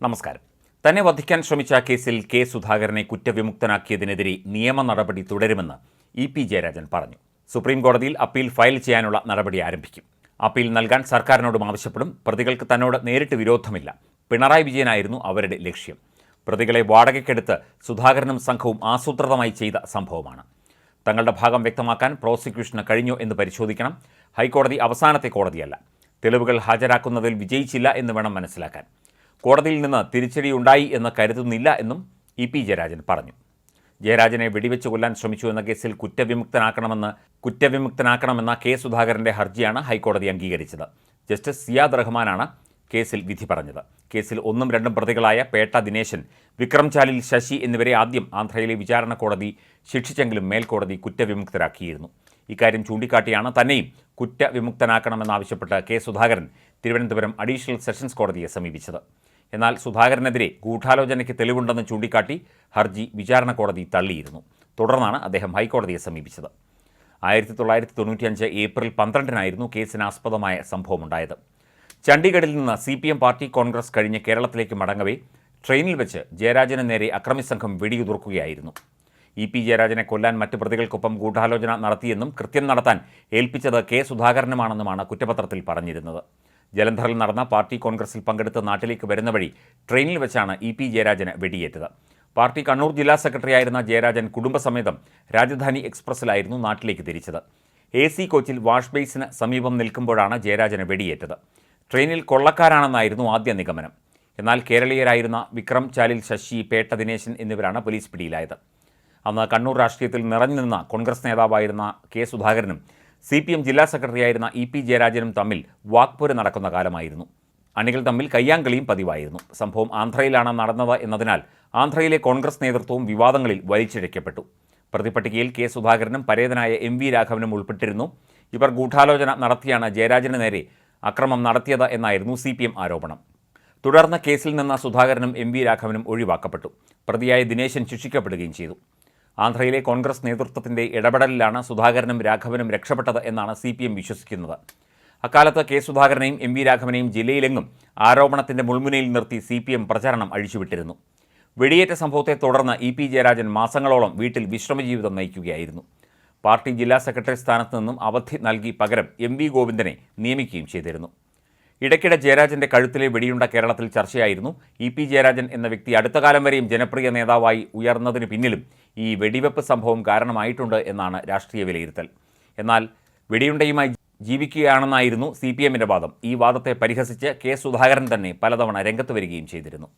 നമസ്കാരം. തന്നെ വധിക്കാൻ ശ്രമിച്ച കേസിൽ കെ സുധാകരനെ കുറ്റവിമുക്തനാക്കിയതിനെതിരെ നിയമ നടപടി തുടരുമെന്ന് ഇ.പി. ജയരാജൻ പറഞ്ഞു. സുപ്രീം കോടതിയിൽ അപ്പീൽ ഫയൽ ചെയ്യാനുള്ള നടപടി ആരംഭിക്കും. അപ്പീൽ നൽകാൻ സർക്കാരിനോടും ആവശ്യപ്പെടും. പ്രതികൾക്ക് തന്നോട് നേരിട്ട് വിരോധമില്ല. പിണറായി വിജയനായിരുന്നു അവരുടെ ലക്ഷ്യം. പ്രതികളെ വാടകയ്ക്കെടുത്ത് സുധാകരനും സംഘവും ആസൂത്രിതമായി ചെയ്ത സംഭവമാണ്. തങ്ങളുടെ ഭാഗം വ്യക്തമാക്കാൻ പ്രോസിക്യൂഷന് കഴിഞ്ഞോ എന്ന് പരിശോധിക്കണം. ഹൈക്കോടതി അവസാനത്തെ കോടതിയല്ല. തെളിവുകൾ ഹാജരാക്കുന്നതിൽ വിജയിച്ചില്ല എന്ന് വേണം മനസ്സിലാക്കാൻ. കോടതിയിൽ നിന്ന് തിരിച്ചടിയുണ്ടായി എന്ന് കരുതുന്നില്ല എന്നും ഇ.പി. ജയരാജൻ പറഞ്ഞു. ജയരാജനെ വെടിവെച്ച് കൊല്ലാൻ ശ്രമിച്ചു എന്ന കേസിൽ കുറ്റവിമുക്തനാക്കണമെന്ന കെ സുധാകരൻ്റെ ഹർജിയാണ് ഹൈക്കോടതി അംഗീകരിച്ചത്. ജസ്റ്റിസ് സിയാദ് റഹ്മാനാണ് കേസിൽ വിധി പറഞ്ഞത്. കേസിൽ 1ഉം 2ഉം പ്രതികളായ പേട്ട ദിനേശൻ, വിക്രം ചാലിൽ ശശി എന്നിവരെ ആദ്യം ആന്ധ്രയിലെ വിചാരണ കോടതി ശിക്ഷിച്ചെങ്കിലും മേൽക്കോടതി കുറ്റവിമുക്തരാക്കിയിരുന്നു. ഇക്കാര്യം ചൂണ്ടിക്കാട്ടിയാണ് തന്നെയും കുറ്റവിമുക്തനാക്കണമെന്നാവശ്യപ്പെട്ട് കെ സുധാകരൻ തിരുവനന്തപുരം അഡീഷണൽ സെഷൻസ് കോടതിയെ സമീപിച്ചത്. എന്നാൽ സുധാകരനെതിരെ ഗൂഢാലോചനയ്ക്ക് തെളിവുണ്ടെന്ന് ചൂണ്ടിക്കാട്ടി ഹർജി വിചാരണ കോടതി തള്ളിയിരുന്നു. തുടർന്നാണ് അദ്ദേഹം ഹൈക്കോടതിയെ സമീപിച്ചത്. 1995 ഏപ്രിൽ 12-നായിരുന്നു കേസിനാസ്പദമായ സംഭവമുണ്ടായത്. ചണ്ഡീഗഡിൽ നിന്ന് CPM പാർട്ടി കോൺഗ്രസ് കഴിഞ്ഞ് കേരളത്തിലേക്ക് മടങ്ങവേ ട്രെയിനിൽ വെച്ച് ജയരാജന് നേരെ അക്രമിസംഘം വെടിയുതിർക്കുകയായിരുന്നു. ഇ.പി. ജയരാജനെ കൊല്ലാൻ മറ്റ് പ്രതികൾക്കൊപ്പം ഗൂഢാലോചന നടത്തിയെന്നും കൃത്യം നടത്താൻ ഏൽപ്പിച്ചത് കെ സുധാകരനുമാണെന്നുമാണ് കുറ്റപത്രത്തിൽ പറഞ്ഞിരുന്നത്. ജലന്ധറിൽ നടന്ന പാർട്ടി കോൺഗ്രസിൽ പങ്കെടുത്ത് നാട്ടിലേക്ക് വരുന്ന വഴി ട്രെയിനിൽ വെച്ചാണ് ഇ.പി. ജയരാജന് വെടിയേറ്റത്. പാർട്ടി കണ്ണൂർ ജില്ലാ സെക്രട്ടറിയായിരുന്ന ജയരാജൻ കുടുംബസമേതം രാജധാനി എക്സ്പ്രസിലായിരുന്നു നാട്ടിലേക്ക് തിരിച്ചത്. AC കോച്ചിൽ വാഷ് ബേസിന് സമീപം നിൽക്കുമ്പോഴാണ് ജയരാജന് വെടിയേറ്റത്. ട്രെയിനിൽ കൊള്ളക്കാരാണെന്നായിരുന്നു ആദ്യ നിഗമനം. എന്നാൽ കേരളീയരായിരുന്ന വിക്രം ചാലിൽ ശശി, പേട്ട ദിനേശൻ എന്നിവരാണ് പോലീസ് പിടിയിലായത്. അന്ന് കണ്ണൂർ രാഷ്ട്രീയത്തിൽ നിറഞ്ഞുനിന്ന കോൺഗ്രസ് നേതാവായിരുന്ന കെ സുധാകരനും CPM ജില്ലാ സെക്രട്ടറിയായിരുന്ന ഇ.പി. ജയരാജനും തമ്മിൽ വാക്പോര് നടക്കുന്ന കാലമായിരുന്നു. അണികൾ തമ്മിൽ കയ്യാങ്കളിയും പതിവായിരുന്നു. സംഭവം ആന്ധ്രയിലാണ് നടന്നത് എന്നതിനാൽ ആന്ധ്രയിലെ കോൺഗ്രസ് നേതൃത്വവും വിവാദങ്ങളിൽ വലിച്ചിഴക്കപ്പെട്ടു. പ്രതിപട്ടികയിൽ കെ സുധാകരനും പരേതനായ M.V. രാഘവനും ഉൾപ്പെട്ടിരുന്നു. ഇവർ ഗൂഢാലോചന നടത്തിയാണ് ജയരാജന് നേരെ അക്രമം നടത്തിയത് എന്നായിരുന്നു CPM ആരോപണം. തുടർന്ന് കേസിൽ നിന്ന് സുധാകരനും M.V. രാഘവനും ഒഴിവാക്കപ്പെട്ടു. പ്രതിയായ ദിനേശൻ ശിക്ഷിക്കപ്പെടുകയും ചെയ്തു. ആന്ധ്രയിലെ കോൺഗ്രസ് നേതൃത്വത്തിൻ്റെ ഇടപെടലിലാണ് സുധാകരനും രാഘവനും രക്ഷപ്പെട്ടത് എന്നാണ് CPM വിശ്വസിക്കുന്നത്. അക്കാലത്ത് കെ സുധാകരനെയും M.V. രാഘവനെയും ജില്ലയിലെങ്ങും ആരോപണത്തിൻ്റെ മുൾമുനയിൽ നിർത്തി CPM പ്രചാരണം അഴിച്ചുവിട്ടിരുന്നു. വെടിയേറ്റ സംഭവത്തെ തുടർന്ന് ഇ.പി. ജയരാജൻ മാസങ്ങളോളം വീട്ടിൽ വിശ്രമജീവിതം നയിക്കുകയായിരുന്നു. പാർട്ടി ജില്ലാ സെക്രട്ടറി സ്ഥാനത്ത് നിന്നും അവധി നൽകി പകരം M.V. ഗോവിന്ദനെ നിയമിക്കുകയും ചെയ്തിരുന്നു. ഇടയ്ക്കിടെ ജയരാജൻ്റെ കഴുത്തിലെ വെടിയുണ്ട കേരളത്തിൽ ചർച്ചയായിരുന്നു. ഇ.പി. ജയരാജൻ എന്ന വ്യക്തി അടുത്ത കാലം വരെയും ജനപ്രിയ നേതാവായി ഉയർന്നതിന് പിന്നിലും ഈ വെടിവെപ്പ് സംഭവം കാരണമായിട്ടുണ്ട് എന്നാണ് രാഷ്ട്രീയ വിലയിരുത്തൽ. എന്നാൽ വെടിയുണ്ടയുമായി ജീവിക്കുകയാണെന്നായിരുന്നു CPM-ന്റെ വാദം. ഈ വാദത്തെ പരിഹസിച്ച് കെ സുധാകരൻ തന്നെ പലതവണ രംഗത്ത് വരികയും ചെയ്തിരുന്നു.